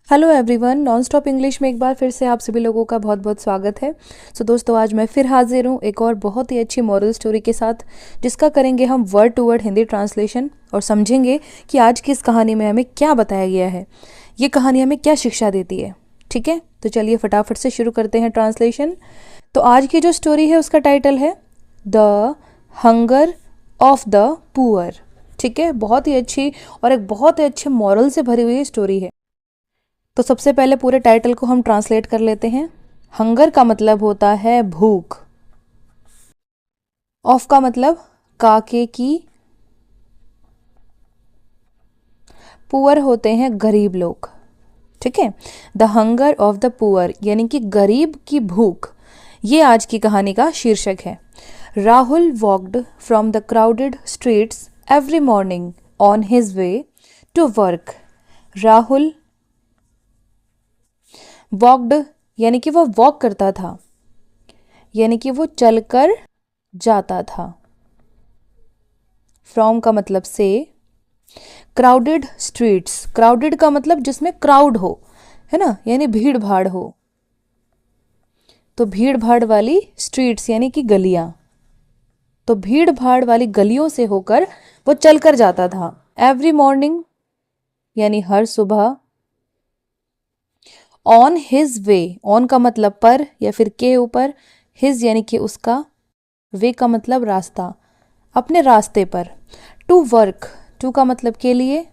Hello everyone, non stop English में एक बार फिर से आप सभी लोगों का बहुत बहुत स्वागत है। दोस्तों, आज मैं फिर हाजिर हूँ एक और बहुत ही अच्छी मॉरल स्टोरी के साथ, जिसका करेंगे हम word to word Hindi translation और समझेंगे कि आज की इस कहानी में हमें क्या बताया गया है, ये कहानी हमें क्या शिक्षा देती है। ठीक है, तो चलिए फटाफट से शुरू करते हैं ट्रांसलेशन। तो आज की जो स्टोरी है उसका टाइटल है the hunger of the poor. ठीक है, बहुत ही अच्छी और एक बहुत ही अच्छे मॉरल से भरी हुई स्टोरी है। तो सबसे पहले पूरे टाइटल को हम ट्रांसलेट कर लेते हैं। हंगर का मतलब होता है भूख। ऑफ का मतलब काके की। पुअर होते हैं गरीब लोग। ठीक है, the hunger of the poor यानी कि गरीब की भूख, ये आज की कहानी का शीर्षक है। Rahul walked from the crowded streets every morning on his way to work. Rahul walked यानी कि वो वॉक करता था, यानी कि वो चलकर जाता था। फ्रॉम का मतलब से। क्राउडेड स्ट्रीट्स, क्राउडेड का मतलब जिसमें क्राउड हो, है ना, यानी भीड़ भाड़ हो। तो भीड़ भाड़ वाली स्ट्रीट्स यानी कि गलियां। तो भीड़ भाड़ वाली गलियों से होकर वो चलकर जाता था। एवरी मॉर्निंग यानी हर सुबह। ऑन हिज वे, ऑन का मतलब पर या फिर के ऊपर। हिज यानी कि उसका। वे का मतलब रास्ता, अपने रास्ते पर। टू वर्क, टू का मतलब के लिए।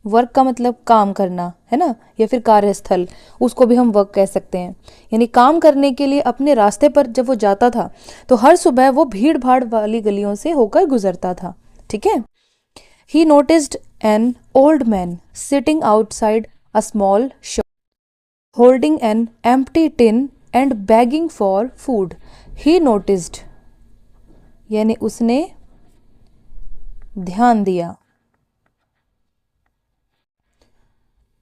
वर्क का मतलब काम करना, है ना, या फिर कार्यस्थल, उसको भी हम वर्क कह सकते हैं। यानी काम करने के लिए अपने रास्ते पर जब वो जाता था तो हर सुबह वो भीड़ भाड़ वाली गलियों से होकर गुजरता था। ठीक है। ही noticed an old man sitting outside a small shop holding an empty tin and begging for food. He noticed यानी उसने ध्यान दिया।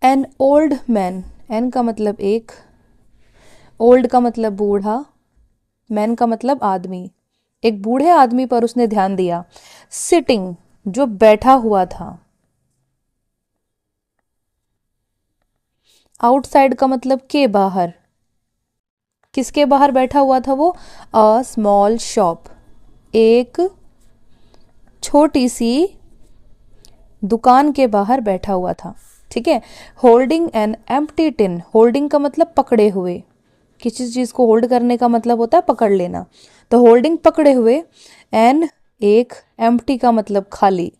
एन ओल्ड मैन, एन का मतलब एक, ओल्ड का मतलब बूढ़ा, मैन का मतलब आदमी। एक बूढ़े आदमी पर उसने ध्यान दिया। सिटिंग जो बैठा हुआ था। आउटसाइड का मतलब के बाहर। किसके बाहर बैठा हुआ था वो? अ स्मॉल शॉप, एक छोटी सी दुकान के बाहर बैठा हुआ था। ठीक है। Holding an empty tin, holding का मतलब पकड़े हुए, किसी चीज को होल्ड करने का मतलब होता है पकड़ लेना। तो होल्डिंग पकड़े हुए, एन एक, एम्प्टी का मतलब खाली।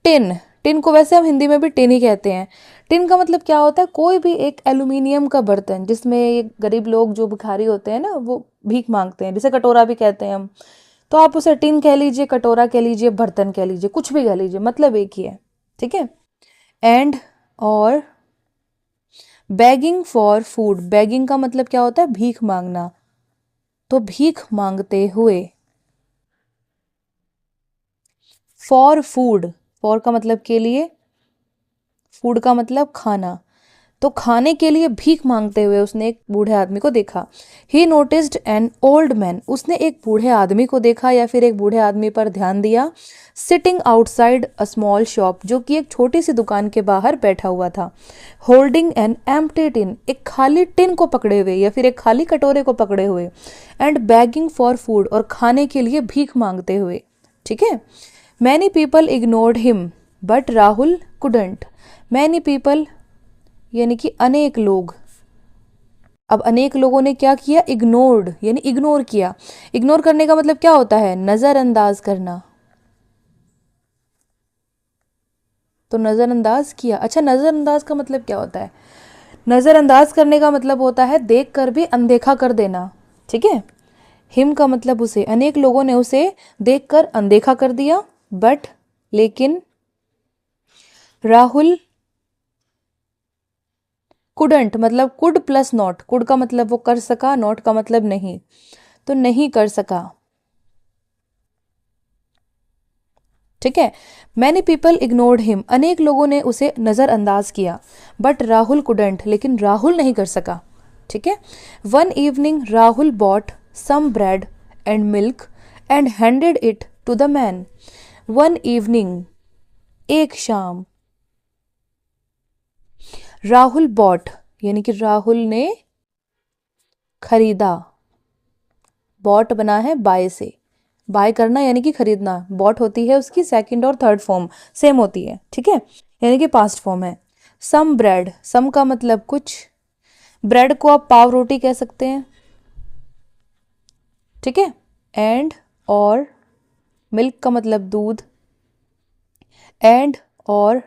टिन, टिन को वैसे हम हिंदी में भी टिन ही कहते हैं। टिन का मतलब क्या होता है? कोई भी एक एल्यूमिनियम का बर्तन जिसमें ये गरीब लोग जो भिखारी होते हैं ना वो भीख मांगते हैं, जिसे कटोरा भी कहते हैं हम। तो आप उसे टिन कह लीजिए, कटोरा कह लीजिए, बर्तन कह लीजिए, कुछ भी कह लीजिए, मतलब एक ही है। ठीक है। एंड और बेगिंग फॉर फूड, बेगिंग का मतलब क्या होता है? भीख मांगना। तो भीख मांगते हुए। फॉर फूड, फॉर का मतलब के लिए, फूड का मतलब खाना। तो खाने के लिए भीख मांगते हुए उसने एक बूढ़े आदमी को देखा। ही नोटिस्ड एन ओल्ड मैन, उसने एक बूढ़े आदमी को देखा या फिर एक बूढ़े आदमी पर ध्यान दिया। Sitting outside a small shop, जो कि एक छोटी सी दुकान के बाहर बैठा हुआ था। होल्डिंग एन एम्प्टी टिन, एक खाली टिन को पकड़े हुए या फिर एक खाली कटोरे को पकड़े हुए। एंड बैगिंग फॉर फूड, और खाने के लिए भीख मांगते हुए। ठीक है। Many people ignored him but Rahul couldn't. Many people यानी कि अनेक लोग। अब अनेक लोगों ने क्या किया? इग्नोर्ड यानी इग्नोर किया। इग्नोर करने का मतलब क्या होता है? नजरअंदाज करना। तो नजरअंदाज किया। अच्छा, नजरअंदाज का मतलब क्या होता है? नजरअंदाज करने का मतलब होता है देख कर भी अनदेखा कर देना। ठीक है। हिम का मतलब उसे, अनेक लोगों ने उसे देखकर अनदेखा कर दिया। बट लेकिन राहुल कुडंट मतलब कुड प्लस नॉट, कुड का मतलब वो कर सका, नॉट का मतलब नहीं, तो नहीं कर सका। ठीक है। मैनी पीपल इग्नोर्ड हिम, अनेक लोगों ने उसे नजरअंदाज किया। बट राहुल कुडंट, लेकिन राहुल नहीं कर सका। ठीक है। One evening Rahul bought some bread and milk and handed it to the man. One evening, एक शाम। राहुल बॉट यानी कि राहुल ने खरीदा, बॉट बना है बाय से, बाय करना यानी कि खरीदना, बॉट होती है उसकी सेकंड और थर्ड फॉर्म सेम होती है, ठीक है, यानी कि पास्ट फॉर्म है। सम ब्रेड, सम का मतलब कुछ, ब्रेड को आप पाव रोटी कह सकते हैं, ठीक है, एंड और मिल्क का मतलब दूध, एंड और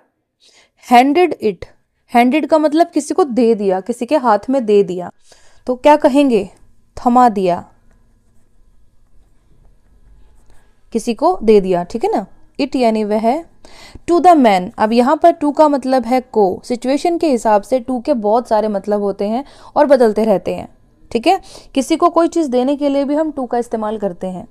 हैंडेड इट, हैंडेड का मतलब किसी को दे दिया, किसी के हाथ में दे दिया, तो क्या कहेंगे, थमा दिया, किसी को दे दिया, ठीक है ना। इट यानी वह, टू द मैन, अब यहाँ पर टू का मतलब है को, सिचुएशन के हिसाब से टू के बहुत सारे मतलब होते हैं और बदलते रहते हैं, ठीक है, किसी को कोई चीज देने के लिए भी हम टू का इस्तेमाल करते हैं।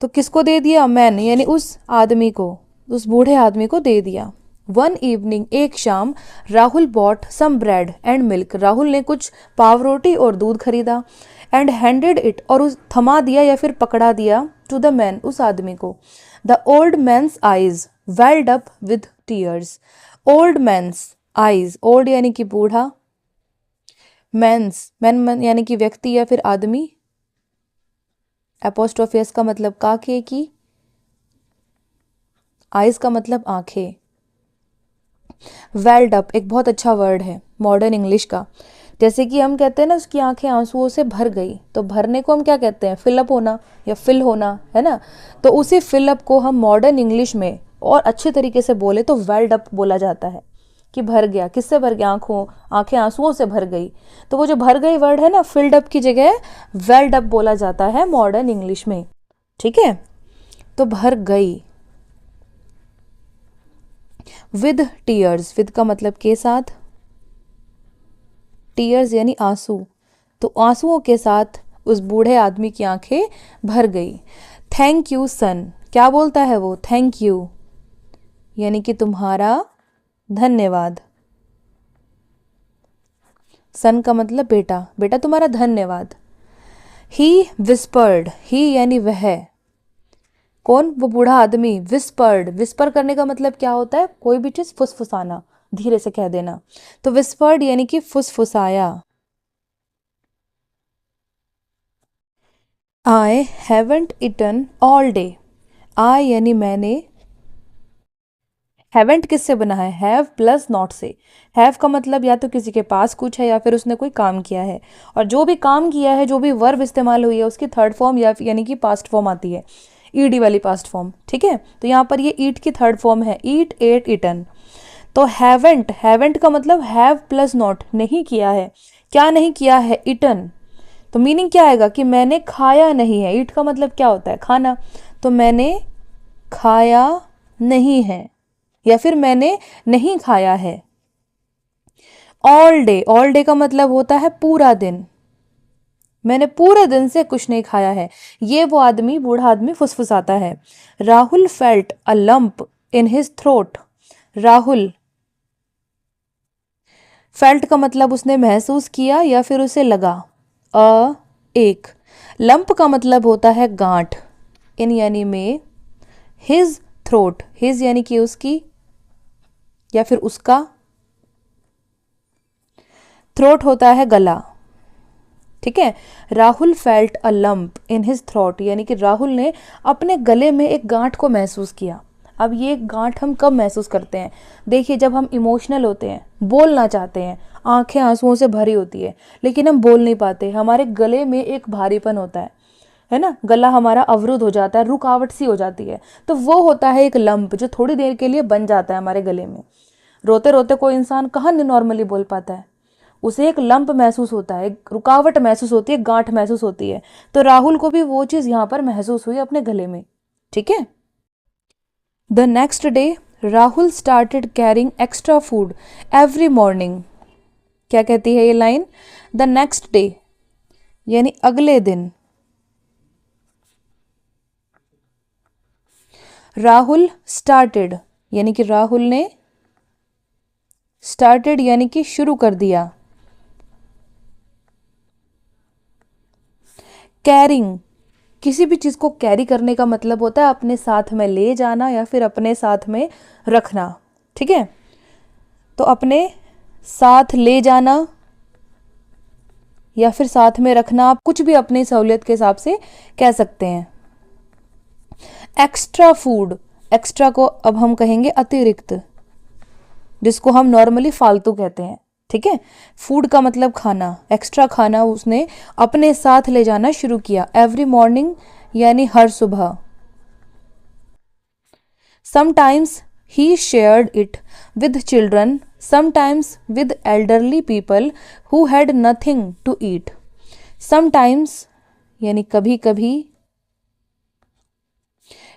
तो किसको दे दिया, मैन यानी उस आदमी को, उस बूढ़े आदमी को दे दिया। वन इवनिंग, एक शाम, Rahul bought some bread and milk, Rahul ने कुछ पाव रोटी और दूध खरीदा, एंड हैंडेड इट, और उस थमा दिया या फिर पकड़ा दिया, टू द मैन, उस आदमी को। The old man's eyes welled up with tears, old man's eyes, old यानी कि बूढ़ा, मैन्स मैन यानी कि व्यक्ति या फिर आदमी, एपोस्ट्रोफी एस का मतलब काके की, आइज का मतलब आंखें। वेल्ड अप एक बहुत अच्छा वर्ड है मॉडर्न इंग्लिश का, जैसे कि हम कहते हैं ना उसकी आंखें आंसुओं से भर गई, तो भरने को हम क्या कहते हैं, फिलअप होना या फिल होना, है ना। तो उसी फिलअप को हम मॉडर्न इंग्लिश में और अच्छे तरीके से बोले तो वेल्ड अप बोला जाता है, कि भर गया, किससे भर गया, आंखें आंसुओं से भर गई। तो वो जो भर गई वर्ड है ना, फिल्ड अप की जगह वेल्ड अप बोला जाता है मॉडर्न इंग्लिश में, ठीक है। तो भर गई। विद टीयर्स, विद का मतलब के साथ, टीयर्स यानी आंसू, तो आंसुओं के साथ उस बूढ़े आदमी की आंखें भर गई। थैंक यू सन, क्या बोलता है वो, थैंक यू यानी कि तुम्हारा धन्यवाद। सन का मतलब बेटा, बेटा तुम्हारा धन्यवाद। ही विस्पर्ड, ही यानी वह, कौन, वो बूढ़ा आदमी। विस्पर्ड, विस्पर करने का मतलब क्या होता है, कोई भी चीज फुसफुसाना, धीरे से कह देना, तो विस्पर्ड यानी कि फुसफुसाया। I haven't eaten all day, I यानी मैंने, हैवेंट किससे बना है, हैव प्लस नॉट से, हैव का मतलब या तो किसी के पास कुछ है या फिर उसने कोई काम किया है, और जो भी काम किया है, जो भी वर्ब इस्तेमाल हुई है उसकी थर्ड फॉर्म या यानी कि पास्ट फॉर्म आती है, ईडी वाली पास्ट फॉर्म, ठीक है। तो यहाँ पर ये ईट की थर्ड फॉर्म है, ईट, एट, इटन। तो हैवेंट, हैवेंट का मतलब हैव प्लस नॉट, नहीं किया है, क्या नहीं किया है, इटन। तो मीनिंग क्या आएगा कि मैंने खाया नहीं है, ईट का मतलब क्या होता है, खाना, तो मैंने खाया नहीं है या फिर मैंने नहीं खाया है। ऑल डे, ऑल डे का मतलब होता है पूरा दिन, मैंने पूरे दिन से कुछ नहीं खाया है, ये वो आदमी, बूढ़ा आदमी फुसफुसाता है। Rahul felt a lump in his throat, Rahul, felt का मतलब उसने महसूस किया या फिर उसे लगा, एक, लंप का मतलब होता है गांठ, इन यानी में, हिज थ्रोट, हिज यानी कि उसकी या फिर उसका, थ्रोट होता है गला, ठीक है। Rahul felt a lump in his throat यानी कि राहुल ने अपने गले में एक गांठ को महसूस किया। अब ये गांठ हम कब महसूस करते हैं, देखिए जब हम इमोशनल होते हैं, बोलना चाहते हैं, आंखें आंसुओं से भरी होती है लेकिन हम बोल नहीं पाते, हमारे गले में एक भारीपन होता है ना, गला हमारा अवरुद्ध हो जाता है, रुकावट सी हो जाती है, तो वो होता है एक लंप जो थोड़ी देर के लिए बन जाता है हमारे गले में। रोते रोते कोई इंसान कहाँ नॉर्मली बोल पाता है, उसे एक लंप महसूस होता है, एक रुकावट महसूस होती है, गांठ महसूस होती है। तो राहुल को भी वो चीज यहां पर महसूस हुई अपने गले में, ठीक है। The next day Rahul started carrying extra food every morning, क्या कहती है ये लाइन, द नेक्स्ट डे यानी अगले दिन, राहुल स्टार्टेड यानी कि राहुल ने, स्टार्टेड यानी कि शुरू कर दिया, कैरिंग, किसी भी चीज को कैरी करने का मतलब होता है अपने साथ में ले जाना या फिर अपने साथ में रखना, ठीक है। तो अपने साथ ले जाना या फिर साथ में रखना, आप कुछ भी अपनी सहूलियत के हिसाब से कह सकते हैं। एक्स्ट्रा फूड, एक्स्ट्रा को अब हम कहेंगे अतिरिक्त, जिसको हम नॉर्मली फालतू कहते हैं। ठीक है, फूड का मतलब खाना, एक्स्ट्रा खाना उसने अपने साथ ले जाना शुरू किया। एवरी मॉर्निंग यानी हर सुबह। Sometimes he shared it with children, sometimes with elderly people who had nothing to eat. Sometimes यानी कभी कभी,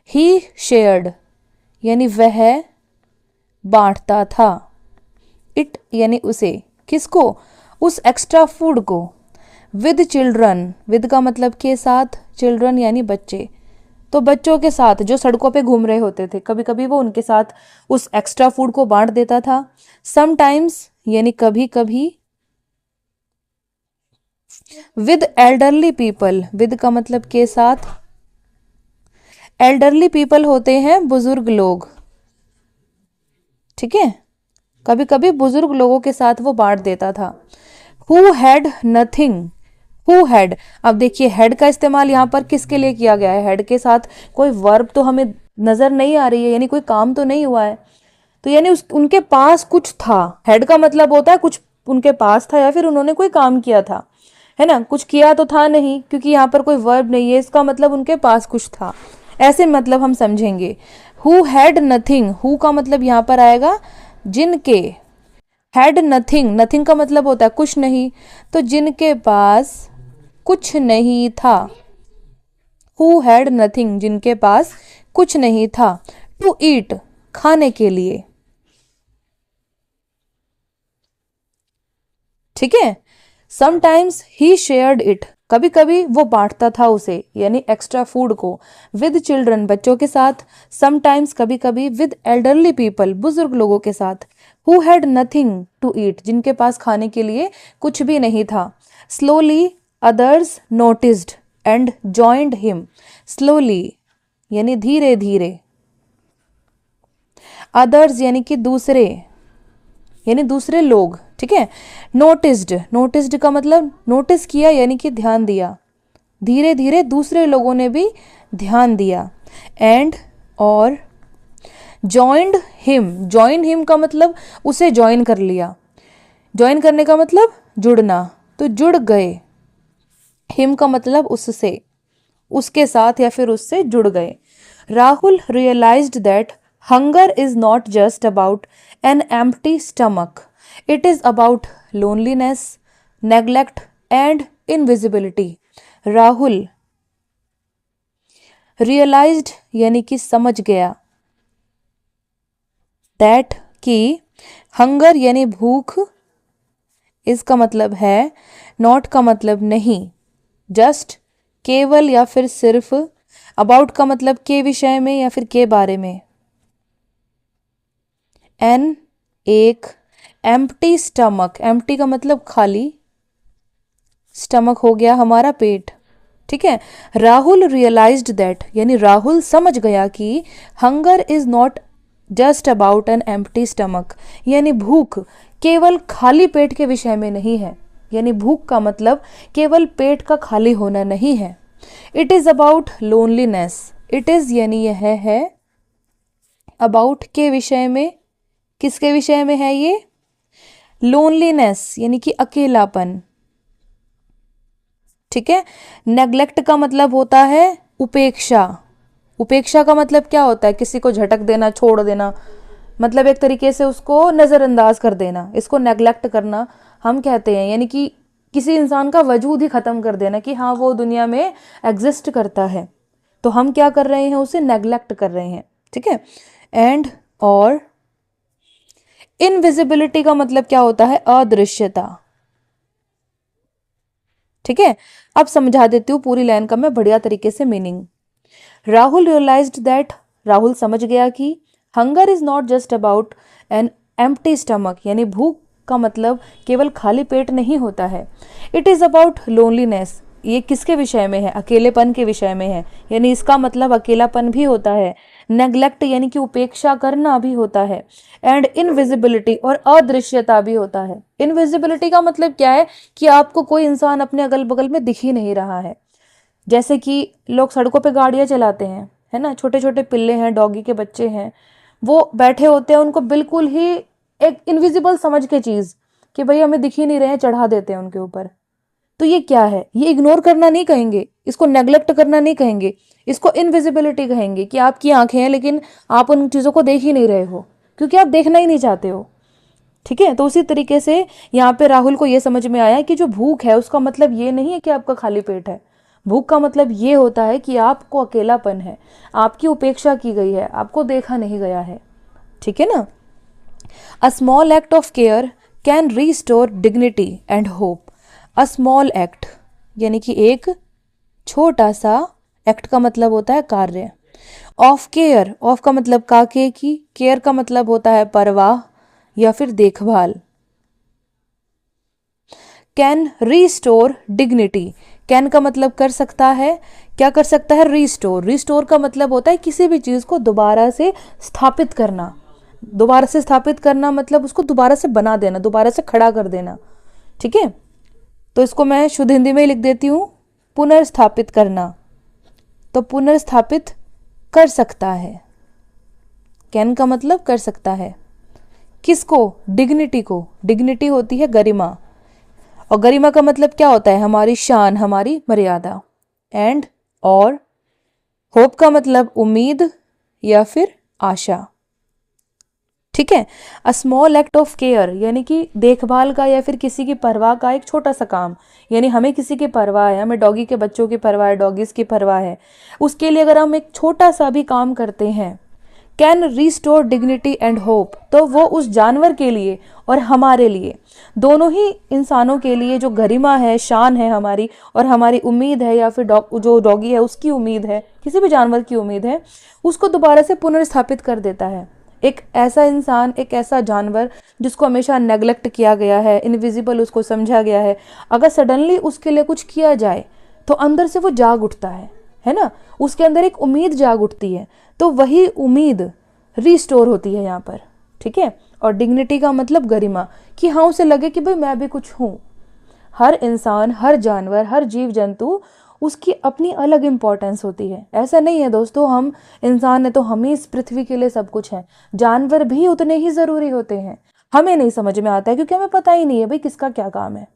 he shared यानी वह बांटता था, it यानी उसे, किसको, उस एक्स्ट्रा फूड को, with children, with का मतलब के साथ, children यानी बच्चे, तो बच्चों के साथ जो सड़कों पे घूम रहे होते थे, कभी कभी वो उनके साथ उस एक्स्ट्रा फूड को बांट देता था। समटाइम्स यानी कभी कभी, विद एल्डरली पीपल, विद का मतलब के साथ, एल्डरली पीपल होते हैं बुजुर्ग लोग। ठीक है, कभी कभी बुजुर्ग लोगों के साथ वो बांट देता था। Who had nothing, who had, अब देखिए हैड का इस्तेमाल यहाँ पर किसके लिए किया गया है, हैड के साथ कोई वर्ब तो हमें नजर नहीं आ रही है, यानी कोई काम तो नहीं हुआ है, तो यानी उनके पास कुछ था। हैड का मतलब होता है कुछ उनके पास था या फिर उन्होंने कोई काम किया था, है ना, कुछ किया तो था नहीं क्योंकि यहाँ पर कोई वर्ब नहीं है, इसका मतलब उनके पास कुछ था, ऐसे मतलब हम समझेंगे। हु हैड नथिंग, हु का मतलब यहाँ पर आएगा जिनके, हैड नथिंग, नथिंग का मतलब होता है कुछ नहीं, तो जिनके पास कुछ नहीं था। हु हैड नथिंग, जिनके पास कुछ नहीं था। टू ईट, खाने के लिए। ठीक है, समटाइम्स ही शेयर्ड इट, कभी कभी वो बांटता था उसे, यानी एक्स्ट्रा फूड को, विद चिल्ड्रन, बच्चों के साथ, समटाइम्स कभी कभी, विद एल्डरली पीपल, बुजुर्ग लोगों के साथ। Who had nothing to eat, जिनके पास खाने के लिए कुछ भी नहीं था। Slowly others noticed and joined him, slowly यानी धीरे धीरे, अदर्स यानी कि दूसरे, यानी दूसरे लोग। ठीक है, नोटिस्ड, नोटिस्ड का मतलब नोटिस किया यानी कि ध्यान दिया, धीरे धीरे दूसरे लोगों ने भी ध्यान दिया। एंड और जॉइंड हिम, जॉइन हिम का मतलब उसे ज्वाइन कर लिया, ज्वाइन करने का मतलब जुड़ना, तो जुड़ गए। हिम का मतलब उससे, उसके साथ या फिर उससे जुड़ गए। Rahul realised that hunger is not just about an empty stomach, it is about loneliness, neglect and invisibility. Rahul realised यानी कि समझ गया, दैट कि, हंगर यानी भूख, इसका मतलब है, नॉट का मतलब नहीं, जस्ट केवल या फिर सिर्फ, अबाउट का मतलब के विषय में या फिर के बारे में, एन एक, एम्प्टी स्टमक, एम्प्टी का मतलब खाली, स्टमक हो गया हमारा पेट। ठीक है, राहुल रियलाइज्ड दैट यानी राहुल समझ गया कि hunger is not just about an empty stomach, यानी भूख केवल खाली पेट के विषय में नहीं है, यानी भूख का मतलब केवल पेट का खाली होना नहीं है। It is about loneliness, it is यानी यह है, अबाउट के विषय में, किसके विषय में है ये, लोनलीनेस यानी कि अकेलापन। ठीक है, नेग्लेक्ट का मतलब होता है उपेक्षा, उपेक्षा का मतलब क्या होता है, किसी को झटक देना, छोड़ देना, मतलब एक तरीके से उसको नजरअंदाज कर देना, इसको नेग्लेक्ट करना हम कहते हैं, यानी कि किसी इंसान का वजूद ही खत्म कर देना कि हाँ वो दुनिया में एग्जिस्ट करता है, तो हम क्या कर रहे हैं, उसे नेग्लेक्ट कर रहे हैं। ठीक है, एंड और इनविजिबिलिटी का मतलब क्या होता है, अदृश्यता। ठीक है, अब समझा देती हूँ पूरी लाइन का मैं बढ़िया तरीके से meaning. Rahul realised that, Rahul समझ गया कि hunger is not just about an empty stomach, यानी भूख का मतलब केवल खाली पेट नहीं होता है। इट इज अबाउट लोनलीनेस, ये किसके विषय में है, अकेलेपन के विषय में है, यानी इसका मतलब अकेलापन भी होता है। नेग्लेक्ट यानी कि उपेक्षा करना भी होता है, एंड इनविजिबिलिटी और अदृश्यता भी होता है। इनविजिबिलिटी का मतलब क्या है कि आपको कोई इंसान अपने अगल बगल में दिख ही नहीं रहा है। जैसे कि लोग सड़कों पे गाड़ियां चलाते हैं, है ना, छोटे छोटे पिल्ले हैं, डॉगी के बच्चे हैं, वो बैठे होते हैं, उनको बिल्कुल ही एक इनविजिबल समझ के चीज कि भाई हमें दिख ही नहीं रहे हैं, चढ़ा देते हैं उनके ऊपर। तो ये क्या है? ये इग्नोर करना नहीं कहेंगे, इसको नेग्लेक्ट करना नहीं कहेंगे, इसको इनविजिबिलिटी कहेंगे कि आपकी आंखें हैं लेकिन आप उन चीजों को देख ही नहीं रहे हो क्योंकि आप देखना ही नहीं चाहते हो। ठीक है, तो उसी तरीके से यहाँ पे राहुल को ये समझ में आया कि जो भूख है उसका मतलब ये नहीं है कि आपका खाली पेट है। भूख का मतलब ये होता है कि आपको अकेलापन है, आपकी उपेक्षा की गई है, आपको देखा नहीं गया है। ठीक है ना। A small act of care can restore dignity and hope. A small act यानी कि एक छोटा सा, एक्ट का मतलब होता है कार्य, ऑफ केयर, ऑफ का मतलब काके की, केयर का मतलब होता है परवाह या फिर देखभाल। कैन रीस्टोर डिग्निटी, कैन का मतलब कर सकता है, क्या कर सकता है? रीस्टोर। रीस्टोर का मतलब होता है किसी भी चीज को दोबारा से स्थापित करना। दोबारा से स्थापित करना मतलब उसको दोबारा से बना देना, दोबारा से खड़ा कर देना। ठीक है, तो इसको मैं शुद्ध हिंदी में लिख देती हूं, पुनर्स्थापित करना। तो पुनर्स्थापित कर सकता है, कैन का मतलब कर सकता है। किसको? डिग्निटी को। डिग्निटी होती है गरिमा, और गरिमा का मतलब क्या होता है? हमारी शान, हमारी मर्यादा। एंड और होप का मतलब उम्मीद या फिर आशा। ठीक है। A small act of care यानी कि देखभाल का या फिर किसी की परवाह का एक छोटा सा काम, यानी हमें किसी की परवाह है, हमें डॉगी के बच्चों की परवाह है, डॉगीज की परवाह है, उसके लिए अगर हम एक छोटा सा भी काम करते हैं, can restore dignity and hope, तो वो उस जानवर के लिए और हमारे लिए, दोनों ही इंसानों के लिए जो गरिमा है, शान है हमारी, और हमारी उम्मीद है या फिर जो डॉगी है उसकी उम्मीद है, किसी भी जानवर की उम्मीद है, उसको दोबारा से पुनर्स्थापित कर देता है। एक ऐसा इंसान, एक ऐसा जानवर जिसको हमेशा नेग्लेक्ट किया गया है, इनविजिबल उसको समझा गया है, अगर सडनली उसके लिए कुछ किया जाए तो अंदर से वो जाग उठता है ना, उसके अंदर एक उम्मीद जाग उठती है, तो वही उम्मीद रीस्टोर होती है यहाँ पर। ठीक है। और डिग्निटी का मतलब गरिमा, कि हाँ उसे लगे कि भाई मैं भी कुछ हूँ। हर इंसान, हर जानवर, हर जीव जंतु, उसकी अपनी अलग इंपॉर्टेंस होती है। ऐसा नहीं है दोस्तों हम इंसान है तो हम ही इस पृथ्वी के लिए सब कुछ है, जानवर भी उतने ही जरूरी होते हैं। हमें नहीं समझ में आता है क्योंकि हमें पता ही नहीं है भाई किसका क्या काम है।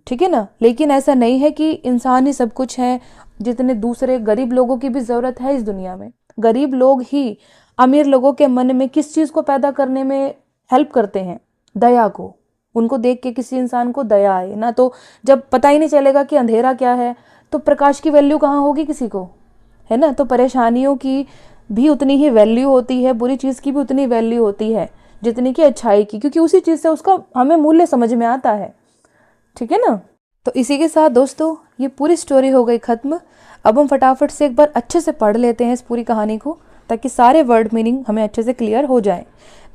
ठीक है ना। लेकिन ऐसा नहीं है कि इंसान ही सब कुछ है, जितने दूसरे गरीब लोगों की भी जरूरत है इस दुनिया में। गरीब लोग ही अमीर लोगों के मन में किस चीज को पैदा करने में हेल्प करते हैं? दया को। उनको देख के किसी इंसान को दया आए ना, तो जब पता ही नहीं चलेगा कि अंधेरा क्या है तो प्रकाश की वैल्यू कहाँ होगी किसी को, है ना। तो परेशानियों की भी उतनी ही वैल्यू होती है, बुरी चीज की भी उतनी वैल्यू होती है जितनी की अच्छाई की, क्योंकि उसी चीज से उसका हमें मूल्य समझ में आता है। ठीक है ना। तो इसी के साथ दोस्तों ये पूरी स्टोरी हो गई खत्म। अब हम फटाफट से एक बार अच्छे से पढ़ लेते हैं इस पूरी कहानी को, ताकि सारे वर्ड मीनिंग हमें अच्छे से क्लियर हो जाए।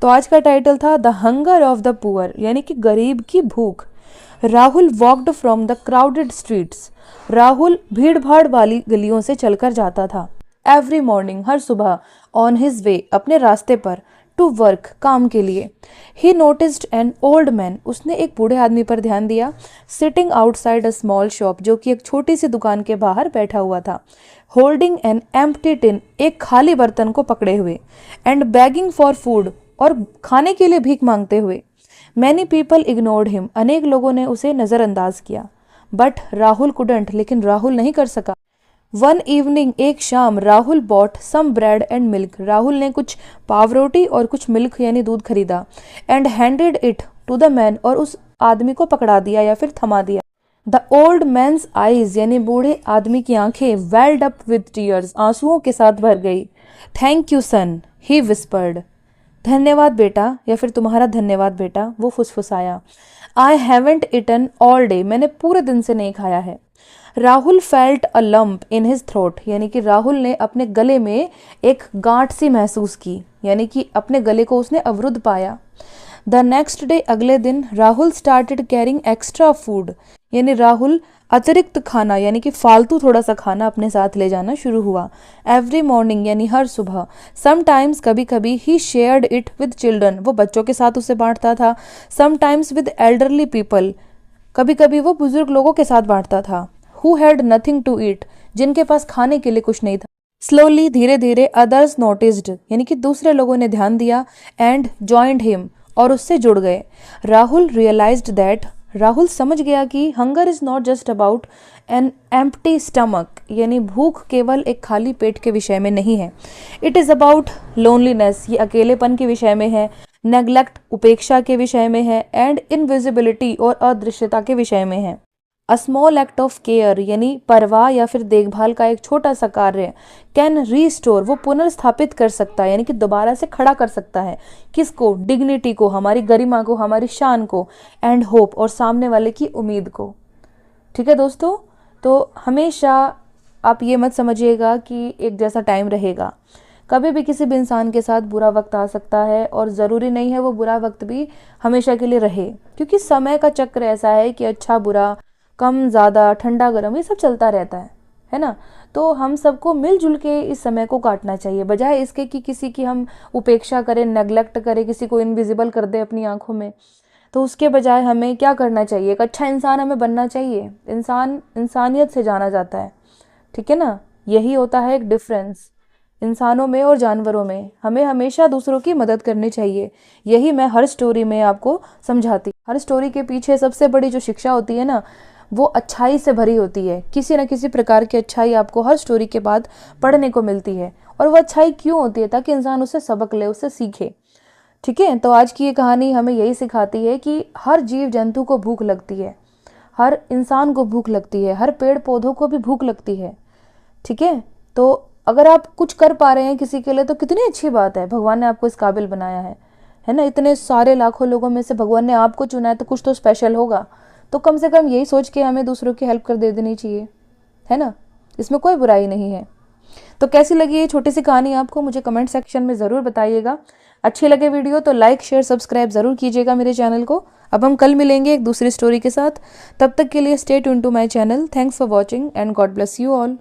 तो आज का टाइटल था the hunger of the poor, यानी कि गरीब की भूख। Rahul walked from the crowded streets, Rahul भीड़ भाड़ वाली गलियों से चलकर जाता था। एवरी मॉर्निंग, हर सुबह, ऑन हिज वे, अपने रास्ते पर, टू वर्क, काम के लिए। ही नोटिस्ड एन ओल्ड मैन, उसने एक बूढ़े आदमी पर ध्यान दिया, sitting outside a small shop, जो कि एक छोटी सी दुकान के बाहर बैठा हुआ था, होल्डिंग एन एम्प्टी टिन, एक खाली बर्तन को पकड़े हुए, एंड बैगिंग फॉर फूड, और खाने के लिए भीख मांगते हुए। मैनी पीपल इग्नोर्ड हिम, अनेक लोगों ने उसे नजरअंदाज किया, बट राहुल कुडंट, लेकिन राहुल नहीं कर सका। वन इवनिंग, एक शाम, Rahul bought some bread and milk, Rahul ने कुछ पाव रोटी और कुछ मिल्क यानी दूध खरीदा, and handed it to the man, और उस आदमी को पकड़ा दिया या फिर थमा दिया। द ओल्ड मैन्स आईज, यानी बूढ़े आदमी की आंखें, वेल्ड अप विद टीयर्स, आंसुओं के साथ भर गई। Thank you son, he whispered, धन्यवाद बेटा, या फिर तुम्हारा धन्यवाद बेटा, वो फुसफुसाया। I haven't eaten all day, मैंने पूरे दिन से नहीं खाया है। Rahul felt a lump in his throat, यानी कि राहुल ने अपने गले में एक गांठ सी महसूस की, यानी कि अपने गले को उसने अवरुद्ध पाया। द नेक्स्ट डे, अगले दिन, Rahul started carrying extra food, यानी राहुल अतिरिक्त खाना यानी कि फालतू थोड़ा सा खाना अपने साथ ले जाना शुरू हुआ। एवरी मॉर्निंग यानी हर सुबह। समटाइम्स कभी कभी ही शेयर्ड इट विद चिल्ड्रन, वो बच्चों के साथ उसे बांटता था। समटाइम्स विद एल्डरली पीपल, कभी कभी वो बुजुर्ग लोगों के साथ बांटता था। Who had nothing to eat, जिनके पास खाने के लिए कुछ नहीं था। स्लोली धीरे धीरे अदर्स नोटिस्ड यानी कि दूसरे लोगों ने ध्यान दिया। एंड जॉइंड हिम, और उससे जुड़ गए। राहुल रियलाइज्ड दैट, राहुल समझ गया कि hunger is not just about an empty stomach, यानी भूख केवल एक खाली पेट के विषय में नहीं है। इट इज अबाउट लोनलीनेस, ये अकेलेपन के विषय में है। नेग्लेक्ट, उपेक्षा के विषय में है। एंड इनविजिबिलिटी, और अदृश्यता के विषय में है। A small act of care यानी परवाह या फिर देखभाल का एक छोटा सा कार्य कैन रीस्टोर, वो पुनर्स्थापित कर सकता है यानी कि दोबारा से खड़ा कर सकता है। किसको? डिग्निटी को, हमारी गरिमा को, हमारी शान को। एंड होप, और सामने वाले की उम्मीद को। ठीक है दोस्तों, तो हमेशा आप ये मत समझिएगा कि एक जैसा टाइम रहेगा। कभी भी किसी भी इंसान के साथ बुरा वक्त आ सकता है, और ज़रूरी नहीं है वो बुरा वक्त भी हमेशा के लिए रहे, क्योंकि समय का चक्र ऐसा है कि अच्छा बुरा, कम ज़्यादा, ठंडा गर्म, ये सब चलता रहता है ना। तो हम सबको मिलजुल के इस समय को काटना चाहिए, बजाय इसके कि किसी की हम उपेक्षा करें, नेग्लेक्ट करें, किसी को इनविजिबल कर दे अपनी आंखों में। तो उसके बजाय हमें क्या करना चाहिए? एक अच्छा इंसान हमें बनना चाहिए। इंसान इंसानियत से जाना जाता है, ठीक है ना। यही होता है एक डिफरेंस इंसानों में और जानवरों में। हमें हमेशा दूसरों की मदद करनी चाहिए। यही मैं हर स्टोरी में आपको समझाती। हर स्टोरी के पीछे सबसे बड़ी जो शिक्षा होती है ना, वो अच्छाई से भरी होती है। किसी न किसी प्रकार की अच्छाई आपको हर स्टोरी के बाद पढ़ने को मिलती है। और वो अच्छाई क्यों होती है? ताकि इंसान उससे सबक ले, उससे सीखे। ठीक है, तो आज की ये कहानी हमें यही सिखाती है कि हर जीव जंतु को भूख लगती है, हर इंसान को भूख लगती है, हर पेड़ पौधों को भी भूख लगती है। ठीक है, तो अगर आप कुछ कर पा रहे हैं किसी के लिए तो कितनी अच्छी बात है। भगवान ने आपको इस काबिल बनाया है ना। इतने सारे लाखों लोगों में से भगवान ने आपको चुना है, तो कुछ तो स्पेशल होगा। तो कम से कम यही सोच के हमें दूसरों की हेल्प कर दे देनी चाहिए, है ना। इसमें कोई बुराई नहीं है। तो कैसी लगी ये छोटी सी कहानी आपको? मुझे कमेंट सेक्शन में ज़रूर बताइएगा। अच्छी लगे वीडियो तो लाइक शेयर सब्सक्राइब ज़रूर कीजिएगा मेरे चैनल को। अब हम कल मिलेंगे एक दूसरी स्टोरी के साथ। तब तक के लिए stay tune to my channel. Thanks for watching and God bless you all.